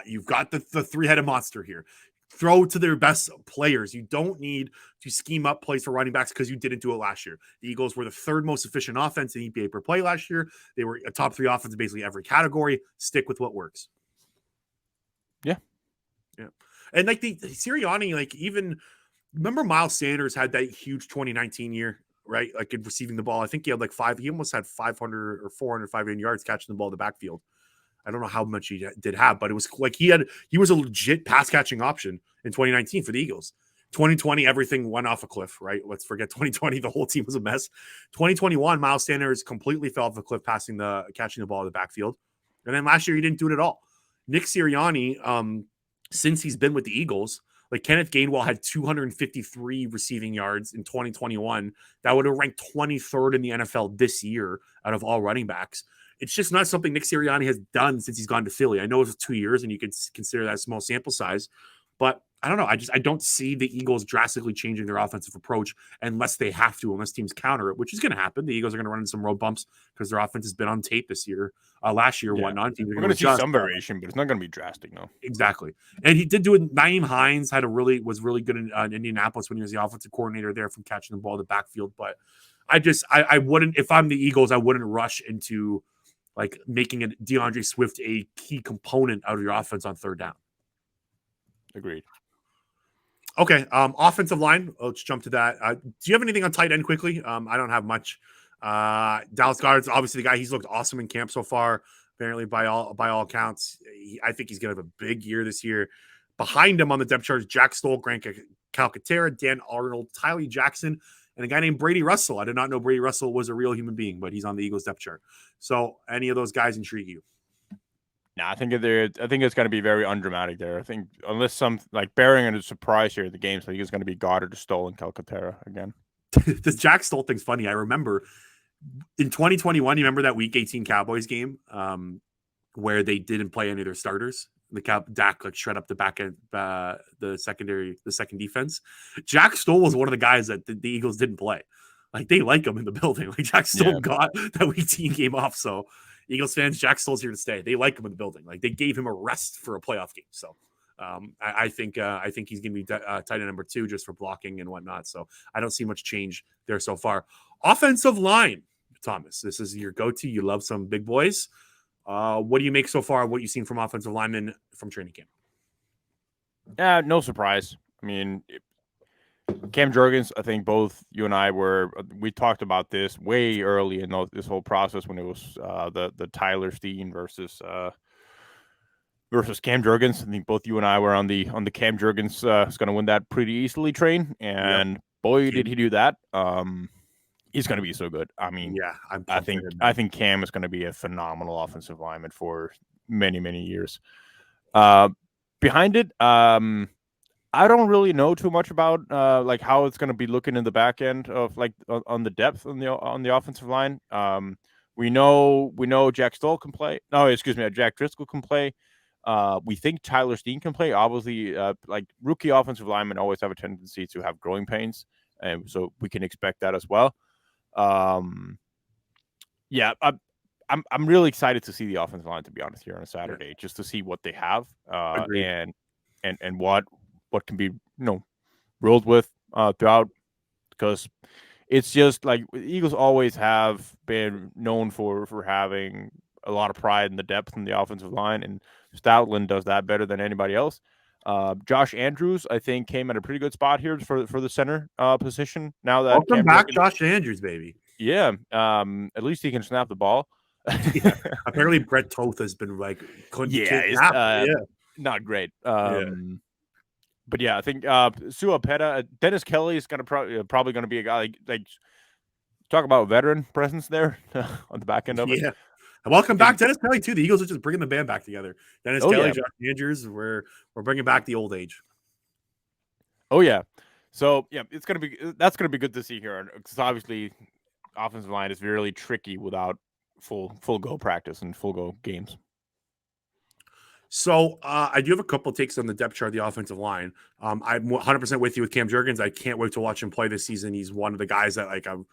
You've got the three-headed monster here. Throw to their best players. You don't need to scheme up plays for running backs because you didn't do it last year. The Eagles were the third most efficient offense in EPA per play last year. They were a top 3 offense in basically every category. Stick with what works. Yeah. And the Sirianni, even remember Miles Sanders had that huge 2019 year, right? In receiving the ball. I think he had he almost had 500 or 400 yards catching the ball in the backfield. I don't know how much he did have, but it was he was a legit pass catching option in 2019 for the Eagles. 2020, everything went off a cliff, right? Let's forget 2020. The whole team was a mess. 2021, Miles Sanders completely fell off a cliff catching the ball in the backfield. And then last year, he didn't do it at all. Nick Sirianni, since he's been with the Eagles, Kenneth Gainwell had 253 receiving yards in 2021. That would have ranked 23rd in the NFL this year out of all running backs. It's just not something Nick Sirianni has done since he's gone to Philly. I know it was 2 years, and you could consider that a small sample size, but I don't know. I don't see the Eagles drastically changing their offensive approach unless they have to, unless teams counter it, which is going to happen. The Eagles are going to run into some road bumps because their offense has been on tape this year, last year, whatnot. We're going to see some variation, but it's not going to be drastic, no. Exactly. And he did do it. Naeem Hines was really good in Indianapolis when he was the offensive coordinator there from catching the ball in the backfield. But I wouldn't, if I'm the Eagles, I wouldn't rush into making a DeAndre Swift a key component out of your offense on third down. Agreed. Okay, offensive line. Let's jump to that. Do you have anything on tight end quickly? I don't have much. Dallas Goedert's obviously the guy. He's looked awesome in camp so far. Apparently, by all accounts, I think he's going to have a big year this year. Behind him on the depth chart, Jack Stoll, Grant Calcaterra, Dan Arnold, Tylee Jackson, and a guy named Brady Russell. I did not know Brady Russell was a real human being, but he's on the Eagles depth chart. So, any of those guys intrigue you? No, I think it's going to be very undramatic there. I think unless some bearing on a surprise here, the game, so I think it's going to be Goddard, Stoll, and Calcaterra again. This Jack Stoll thing's funny. I remember in 2021, you remember that Week 18 Cowboys game where they didn't play any of their starters. Dak shred up the back end, the second defense. Jack Stoll was one of the guys that the Eagles didn't play. They like him in the building. Jack Stoll got that Week 18 game off. So Eagles fans, Jack Stoll's here to stay. They like him in the building. They gave him a rest for a playoff game. So I think he's going to be tight end number 2 just for blocking and whatnot. So I don't see much change there so far. Offensive line, Thomas. This is your go-to. You love some big boys. What do you make so far of what you've seen from offensive linemen from training camp? Yeah, no surprise. I mean, Cam Jurgens, I think both you and I we talked about this way early in this whole process when it was the Tyler Steen versus versus Cam Jurgens. I think both you and I were on the Cam Jurgens is going to win that pretty easily train, and boy, did he do that. He's going to be so good. I mean, yeah, I think Cam is going to be a phenomenal offensive lineman for many, many years. Behind it, I don't really know too much about like how it's going to be looking in the back end of like on the depth on the offensive line. We know Jack Stoll can play. No, excuse me, Jack Driscoll can play. We think Tyler Steen can play. Obviously, like rookie offensive linemen always have a tendency to have growing pains, and so we can expect that as well. Yeah, I'm really excited to see the offensive line, to be honest, here on a Saturday, just to see what they have, and what can be rolled with throughout, because it's just like Eagles always have been known for having a lot of pride in the depth in the offensive line, and Stoutland does that better than anybody else. Josh Andrews, I think, came at a pretty good spot here for the center position. Now that welcome back, Josh Andrews, baby. Yeah, at least he can snap the ball. Yeah. Apparently, Brett Toth has been like, not great. Yeah. But yeah, I think Suapeta, Dennis Kelly is gonna probably going to be a guy like talk about veteran presence there on the back end of it. Yeah. And welcome back, Dennis Kelly, too. The Eagles are just bringing the band back together. Dennis Kelly, Josh Andrews, we're bringing back the old age. Oh yeah. So yeah, that's gonna be good to see here, because obviously offensive line is really tricky without full go practice and full go games. So I do have a couple takes on the depth chart of the offensive line. I'm 100% with you with Cam Jurgens. I can't wait to watch him play this season. He's one of the guys that like I'm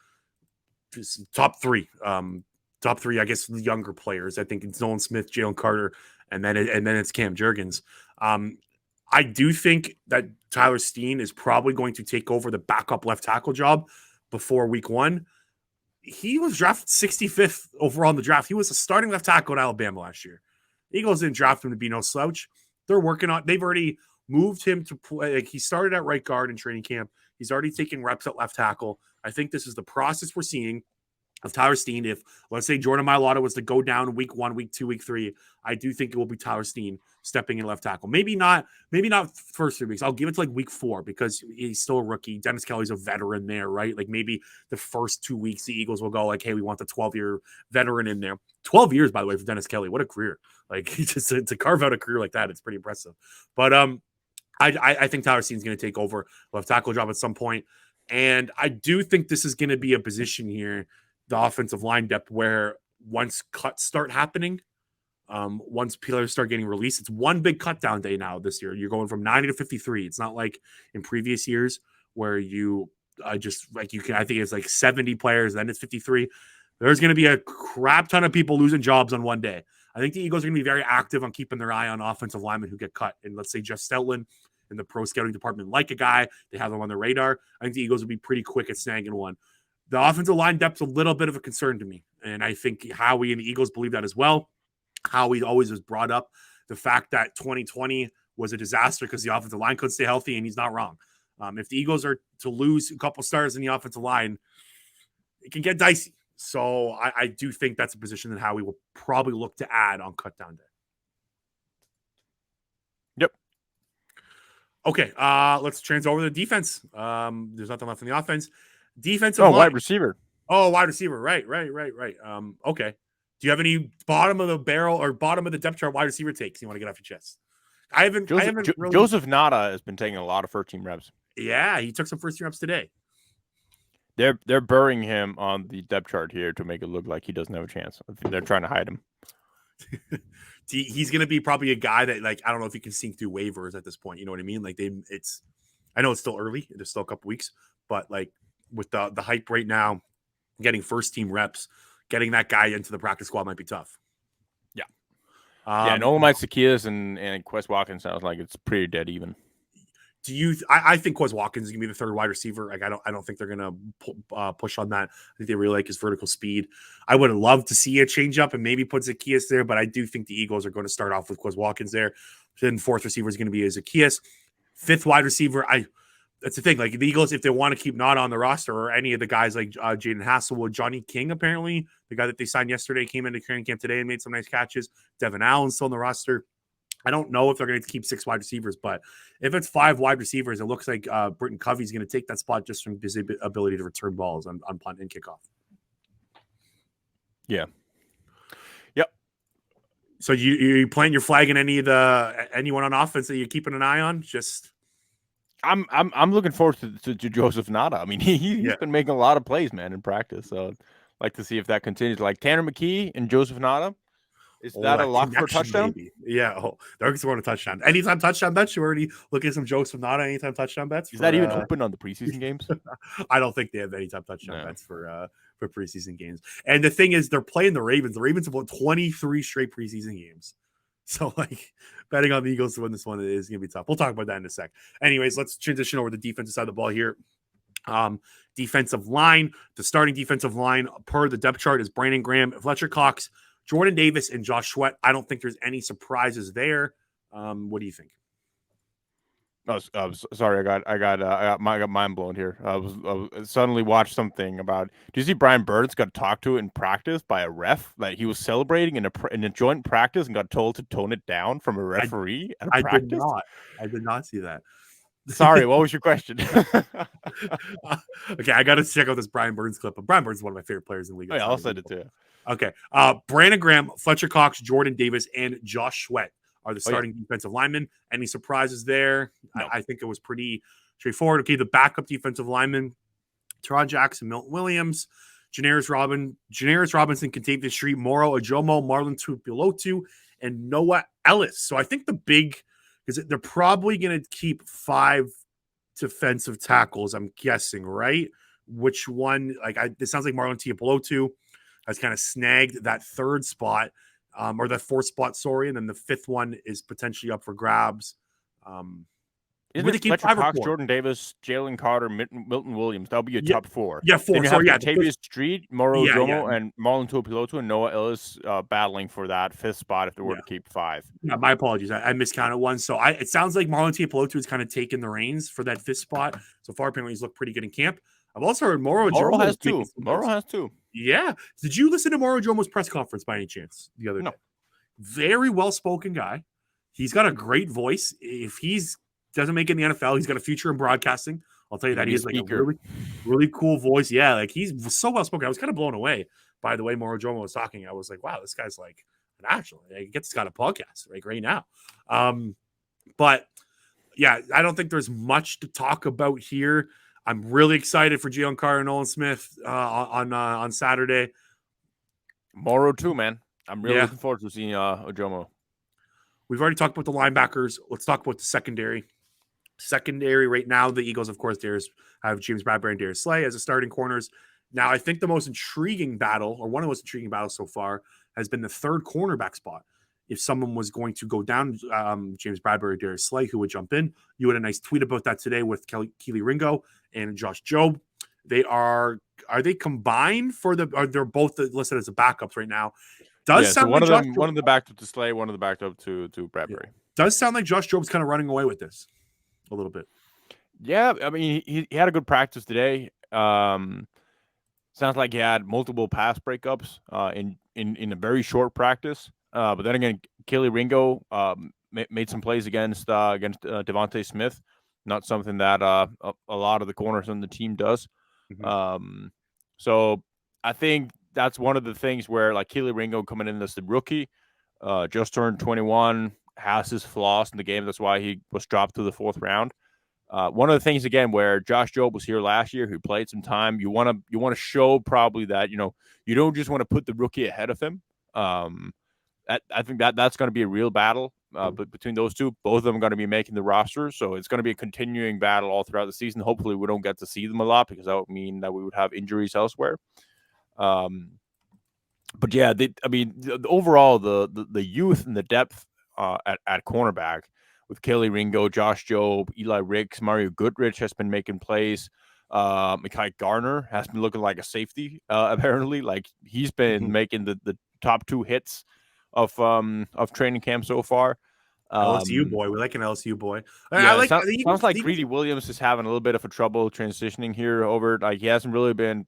just top three, I guess, younger players. I think it's Nolan Smith, Jalen Carter, and then it's Cam Jurgens. I do think that Tyler Steen is probably going to take over the backup left tackle job before week 1. He was drafted 65th overall in the draft. He was a starting left tackle at Alabama last year. The Eagles didn't draft him to be no slouch. They've already moved him to play. Like, he started at right guard in training camp. He's already taking reps at left tackle. I think this is the process we're seeing of Tyler Steen. If, let's say, Jordan Mailata was to go down week 1, week 2, week 3, I do think it will be Tyler Steen stepping in left tackle. Maybe not first 3 weeks. I'll give it to like week 4 because he's still a rookie. Dennis Kelly's a veteran there, right? Like maybe the first 2 weeks the Eagles will go like, hey, we want the 12-year veteran in there. 12 years, by the way, for Dennis Kelly. What a career. Like, to carve out a career like that, it's pretty impressive. But I think Tyler Steen's going to take over left tackle job at some point. And I do think this is going to be a position here, the offensive line depth, where once cuts start happening, once players start getting released, it's one big cut down day now this year. You're going from 90 to 53. It's not like in previous years where you I think it's like 70 players, then it's 53. There's going to be a crap ton of people losing jobs on one day. I think the Eagles are going to be very active on keeping their eye on offensive linemen who get cut. And let's say Jeff Stoutland in the pro scouting department like a guy, they have them on their radar. I think the Eagles will be pretty quick at snagging one. The offensive line depth's a little bit of a concern to me. And I think Howie and the Eagles believe that as well. Howie always has brought up the fact that 2020 was a disaster because the offensive line couldn't stay healthy, and he's not wrong. If the Eagles are to lose a couple stars in the offensive line, it can get dicey. So I do think that's a position that Howie will probably look to add on cut down day. Yep. Okay, let's transfer over to the defense. There's nothing left in the offense. Defensive line. Wide receiver. Oh, wide receiver. Right. Okay. Do you have any bottom of the barrel or bottom of the depth chart wide receiver takes you want to get off your chest? Joseph Nada has been taking a lot of first-team reps. Yeah, he took some first-team reps today. They're burying him on the depth chart here to make it look like he doesn't have a chance. I think they're trying to hide him. He's going to be probably a guy that, like, I don't know if he can sink through waivers at this point. You know what I mean? Like, I know it's still early. There's still a couple weeks, but like with the hype right now, getting first-team reps, getting that guy into the practice squad might be tough. Yeah. Nolan Zacchaeus and Quez Watkins sounds like it's pretty dead even. I think Quez Watkins is gonna be the third wide receiver. Like, I don't think they're gonna push on that. I think they really like his vertical speed. I would love to see a change up and maybe put Zacchaeus there, but I do think the Eagles are going to start off with Quez Watkins there. Then fourth receiver is going to be Zacchaeus. Fifth wide receiver, that's the thing. Like, the Eagles, if they want to keep Nada on the roster or any of the guys like Jaden Hasselwood, Johnny King, apparently the guy that they signed yesterday came into training camp today and made some nice catches. Devin Allen's still on the roster. I don't know if they're going to keep 6 wide receivers, but if it's 5 wide receivers, it looks like Britton Covey's going to take that spot just from his ability to return balls on punt and kickoff. Yeah. Yep. So you playing your flag in anyone on offense that you're keeping an eye on? Just I'm looking forward to Joseph Nada. I mean, he's been making a lot of plays, man, in practice. So I'd like to see if that continues. Like Tanner McKee and Joseph Nada. Is that a lock for a touchdown? Maybe. Yeah. They're going to touchdown. Anytime touchdown bets, you already look at some Joseph Nada anytime touchdown bets. Is that even open on the preseason games? I don't think they have anytime touchdown bets for preseason games. And the thing is, they're playing the Ravens. The Ravens have won 23 straight preseason games. So, like, betting on the Eagles to win this one is going to be tough. We'll talk about that in a sec. Anyways, let's transition over to the defensive side of the ball here. Defensive line, the starting defensive line per the depth chart is Brandon Graham, Fletcher Cox, Jordan Davis, and Josh Sweat. I don't think there's any surprises there. What do you think? Oh, sorry, I got mind blown here. I was suddenly watched something about. Do you see Brian Burns got talked to in practice by a ref? Like he was celebrating in a joint practice and got told to tone it down from a referee at a practice. I did not see that. Sorry, what was your question? Okay, I got to check out this Brian Burns clip. But Brian Burns is one of my favorite players in the league. Oh, yeah, I'll send it to you. Okay, Brandon Graham, Fletcher Cox, Jordan Davis, and Josh Sweat are the starting defensive linemen. Any surprises there? No. I think it was pretty straightforward. Okay, the backup defensive linemen, Teron Jackson, Milton Williams, Janaris Robinson, Contavious Street, Moro Ojomo, Marlon Tuipulotu, and Noah Ellis. So I think the big is they're probably going to keep 5 defensive tackles, I'm guessing, right? Which one? It sounds like Marlon Tuipulotu has kind of snagged that 3rd spot. Or the 4th spot, sorry, and then the 5th one is potentially up for grabs. Isn't it Fletcher Cox, Jordan Davis, Jalen Carter, Milton Williams? That'll be your top 4. Yeah, 4. Then you have Contavious Street, Moro Jomo, and Marlon Tuipulotu and Noah Ellis battling for that 5th spot if they were to keep 5. Yeah, my apologies. I miscounted one. So it sounds like Marlon Tuipulotu has kind of taken the reins for that 5th spot. So far, apparently he's looked pretty good in camp. I've also heard Moro has 2. Moro has 2. Yeah. Did you listen to Moro Jomo's press conference by any chance the other day? No. Very well-spoken guy. He's got a great voice. If he's doesn't make it in the NFL, he's got a future in broadcasting. I'll tell you that. He has like a really, really cool voice. Yeah, like he's so well-spoken. I was kind of blown away by the way Moro Jomo was talking. I was like, wow, this guy's like an actual. He gets this kind of podcast right now. But yeah, I don't think there's much to talk about here. I'm really excited for Jalen Carter and Nolan Smith on Saturday. Moro too, man. I'm really looking forward to seeing Ojomo. We've already talked about the linebackers. Let's talk about the secondary. Secondary right now, the Eagles, of course, have James Bradbury and Darius Slay as the starting corners. Now, I think the most intriguing battle, or one of the most intriguing battles so far, has been the 3rd cornerback spot. If someone was going to go down James Bradbury or Darius Slay, who would jump in? You had a nice tweet about that today with Keely Ringo and Josh Jobe. Are they combined for they're both listed as the backups right now? Sound one like one of the backed up to Slay, one of the backed up to Bradbury. Yeah. Does sound like Josh Jobe's kind of running away with this a little bit. Yeah, I mean he had a good practice today. Sounds like he had multiple pass breakups in a very short practice. But then again, Keely Ringo made some plays against Devontae Smith. Not something that a lot of the corners on the team does. Mm-hmm. So I think that's one of the things where like Keely Ringo coming in as the rookie, just turned 21, has his flaws in the game. That's why he was dropped to the 4th round. One of the things again where Josh Jobe was here last year, who played some time, you want to show probably that you don't just want to put the rookie ahead of him. I think that's going to be a real battle. But between those two, both of them are going to be making the roster, so it's going to be a continuing battle all throughout the season. Hopefully, we don't get to see them a lot because that would mean that we would have injuries elsewhere. But yeah, overall, the youth and the depth at cornerback with Keely Ringo, Josh Jobe, Eli Ricks, Mario Goodrich has been making plays. Mekhi Garner has been looking like a safety. Apparently, like he's been making the top 2 hits of training camp so far. LSU boy, we like an LSU boy. Yeah, sounds like Greedy Williams is having a little bit of a trouble transitioning here over. Like he hasn't really been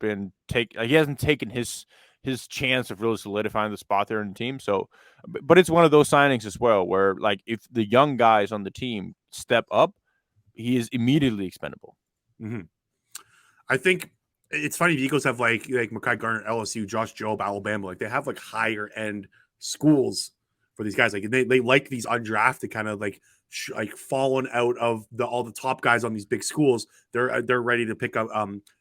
he hasn't taken his his chance of really solidifying the spot there in the team. So, but it's one of those signings as well where like if the young guys on the team step up, he is immediately expendable. Mm-hmm. I think it's funny. The Eagles have like Mekhi Garnett, LSU, Josh Jobe, Alabama. Like they have like higher end schools for these guys. Like they like these undrafted kind of like fallen out of all the top guys on these big schools. They're ready to pick up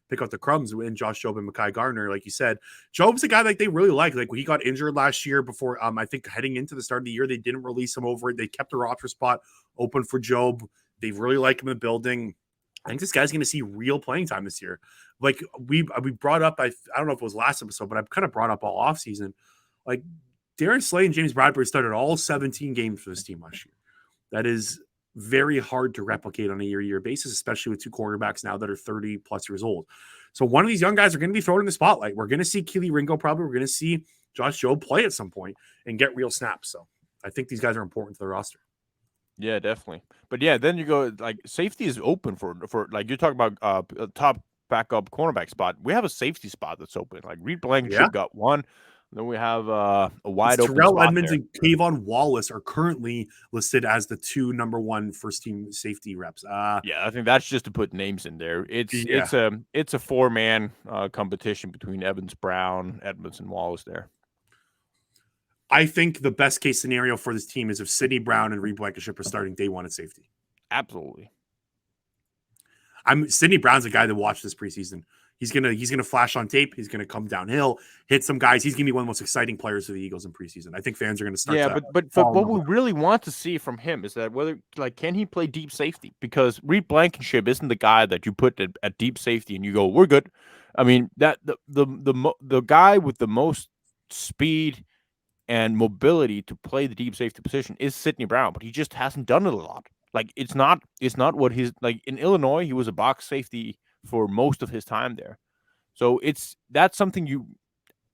the crumbs in Josh Jobe and Mekhi Garner. Like you said, Jobe's a guy like they really like. Like when he got injured last year before I think heading into the start of the year, they didn't release him over it. They kept the roster spot open for Jobe. They really like him in the building. I think this guy's going to see real playing time this year. Like we brought up, I don't know if it was last episode, but I've kind of brought up all offseason. Like Darius Slay and James Bradbury started all 17 games for this team last year. That is very hard to replicate on a year-to-year basis, especially with two quarterbacks now that are 30 plus years old. So one of these young guys are going to be thrown in the spotlight. We're going to see Kelee Ringo probably. We're going to see Josh Jobe play at some point and get real snaps. So I think these guys are important to the roster. Yeah, definitely. But yeah, then you go like safety is open for like you're talking about top backup cornerback spot. We have a safety spot that's open. Like Reed Blankenship got one. Then we have a wide open Terrell spot Edmonds there. and Kayvon Wallace are currently listed as the two number one first team safety reps. Yeah, I think that's just to put names in there. It's a 4-man competition between Evans, Brown, Edmonds, and Wallace there. I think the best case scenario for this team is if Sidney Brown and Reed Blankenship are starting day one at safety. Absolutely. Sidney Brown's a guy to watch this preseason. He's gonna flash on tape. He's gonna come downhill, hit some guys. He's gonna be one of the most exciting players for the Eagles in preseason. I think fans are gonna start. Yeah, but what we really want to see from him is that whether can he play deep safety? Because Reed Blankenship isn't the guy that you put at deep safety and you go, we're good. I mean that the guy with the most speed and mobility to play the deep safety position is Sidney Brown, but he just hasn't done it a lot. Like it's not what he's like in Illinois. He was a box safety for most of his time there, so that's something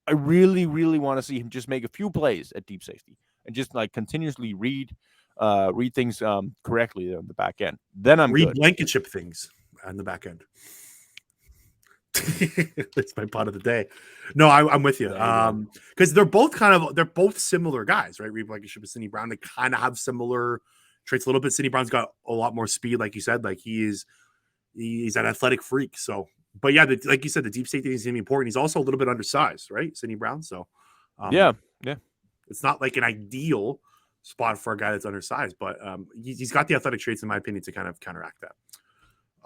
I really want to see him just make a few plays at deep safety and just like continuously read things correctly on the back end. Then I'm read good. Blankenship things on the back end. It's my pot of the day. No, I'm with you. Because they're both similar guys, right? Reed Blankenship and Sidney Brown. They kind of have similar traits a little bit. Sidney Brown's got a lot more speed, like you said. Like he's an athletic freak. So, but yeah, like you said, the deep safety is going to be important. He's also a little bit undersized, right? Sidney Brown. So, yeah, it's not like an ideal spot for a guy that's undersized, but he's got the athletic traits, in my opinion, to kind of counteract that.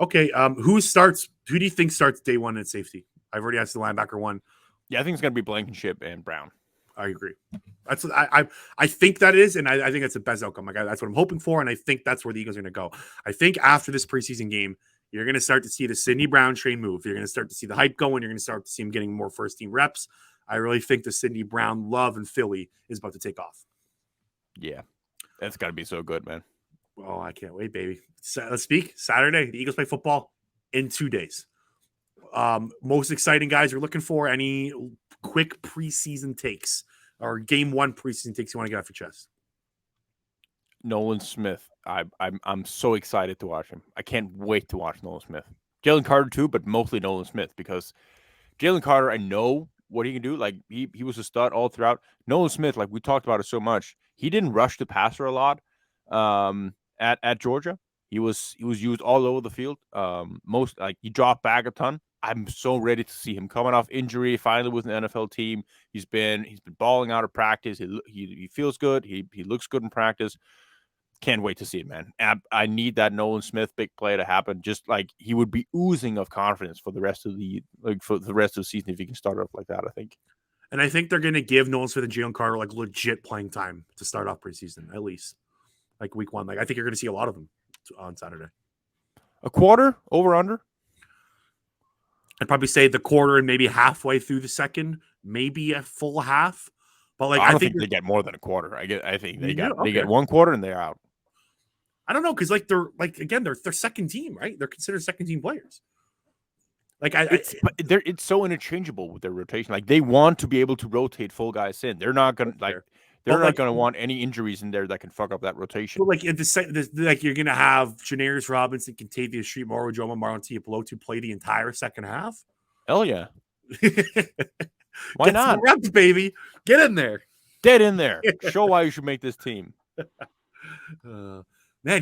Okay, who do you think starts day one at safety? I've already asked the linebacker one. Yeah, I think it's going to be Blankenship and Brown. I agree. That's what I think that is, and I think that's the best outcome. Like that's what I'm hoping for, and I think that's where the Eagles are going to go. I think after this preseason game, you're going to start to see the Sidney Brown train move. You're going to start to see the hype going. You're going to start to see him getting more first team reps. I really think the Sidney Brown love in Philly is about to take off. Yeah, that's got to be so good, man. Oh, I can't wait, baby. Let's speak. Saturday, the Eagles play football in 2 days. Most exciting guys you're looking for? Any quick preseason takes or game one preseason takes you want to get off your chest? Nolan Smith. I'm so excited to watch him. I can't wait to watch Nolan Smith. Jalen Carter too, but mostly Nolan Smith because Jalen Carter, I know what he can do. Like he was a stud all throughout. Nolan Smith, like we talked about it so much, he didn't rush the passer a lot. At Georgia, he was used all over the field. Most like he dropped back a ton. I'm so ready to see him coming off injury, finally with an NFL team. He's been balling out of practice. He feels good. He looks good in practice. Can't wait to see it, man. I need that Nolan Smith big play to happen. Just like he would be oozing of confidence for the rest of the season if he can start off like that. I think. And I think they're going to give Nolan Smith and Jalen Carter like legit playing time to start off preseason, at least like week one. Like I think you're going to see a lot of them on Saturday. A quarter over under. I'd probably say the quarter and maybe halfway through the second, maybe a full half. But like I think they get more than a quarter. I think they get 1 quarter and they're out. I don't know because like they're second team, right? They're considered second team players. Like it's so interchangeable with their rotation. Like they want to be able to rotate full guys in. They're not gonna They're not going to want any injuries in there that can fuck up that rotation. But like you're going to have Janarius Robinson, Contavious Street, Moro Jomo, Marlon Tiapolotu play the entire second half. Hell yeah. Why Get not? some reps, baby. Get in there. Get in there. Show why you should make this team. Man,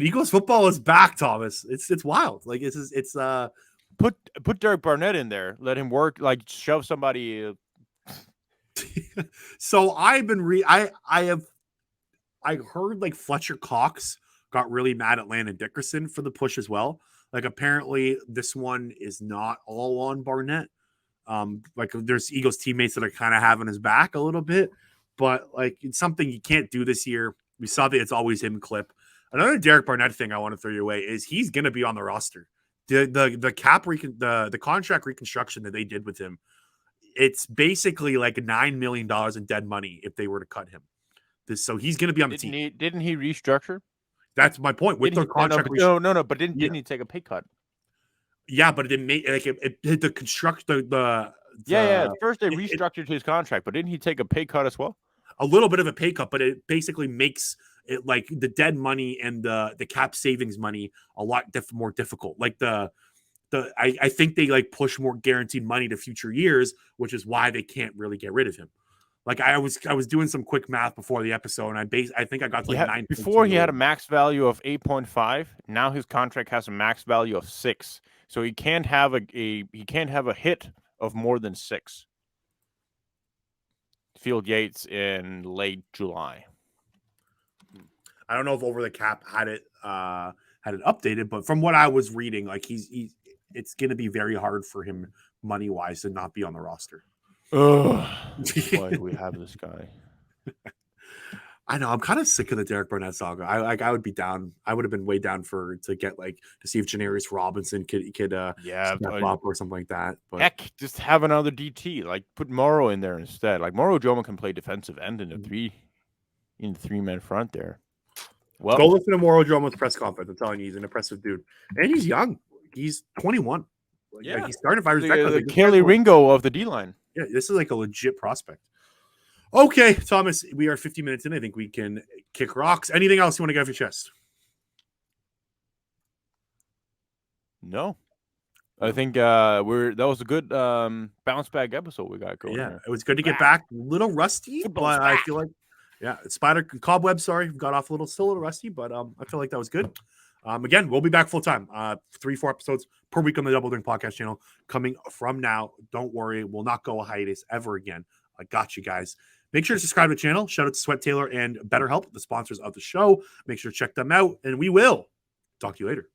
Eagles football is back, Thomas. It's wild. Like it's put Derek Barnett in there. Let him work. Like shove somebody. So I've been I heard like Fletcher Cox got really mad at Landon Dickerson for the push as well. Like apparently this one is not all on Barnett. Like there's Eagles teammates that are kind of having his back a little bit, but like it's something you can't do this year. We saw that it's always him clip. Another Derek Barnett thing I want to throw your way is he's going to be on the roster. The contract reconstruction that they did with him, it's basically like $9 million in dead money if they were to cut him. So he's going to be on the team. Didn't he restructure? That's my point. With their contract, no. But didn't he take a pay cut? Yeah, but it didn't make like it the construct the First they restructured his contract, but didn't he take a pay cut as well? A little bit of a pay cut, but it basically makes it like the dead money and the cap savings money a lot more difficult. Like I think they like push more guaranteed money to future years, which is why they can't really get rid of him. Like I was doing some quick math before the episode, and I think I got to like 9. Before he had a max value of 8.5. Now his contract has a max value of 6. So he can't have a hit of more than 6. Field Yates in late July. I don't know if Over the Cap had it updated, but from what I was reading, like it's going to be very hard for him money wise to not be on the roster. Ugh, why do we have this guy? I know. I'm kind of sick of the Derek Barnett saga. I would be down. I would have been way down to see if Janarius Robinson could step up or something like that. But heck, just have another DT. Like put Morrow in there instead. Like Morrow Joma can play defensive end in the 3-man front there. Well, go listen to Morrow Joma's press conference. I'm telling you, he's an impressive dude, and he's young. He's 21. Like, he started 5 years back. The Kelly Ringo of the D line. Yeah, this is like a legit prospect. Okay, Thomas, we are 50 minutes in. I think we can kick rocks. Anything else you want to get off your chest? No. I think that was a good bounce back episode we got going. Yeah, here. It was good to get back. A little rusty, but I feel like got off still a little rusty, but I feel like that was good. Again, we'll be back full time. 3-4 episodes per week on the Double Drink Podcast channel coming from now. Don't worry, we'll not go a hiatus ever again. I got you guys. Make sure to subscribe to the channel. Shout out to Sweat Taylor and BetterHelp, the sponsors of the show. Make sure to check them out, and we will talk to you later.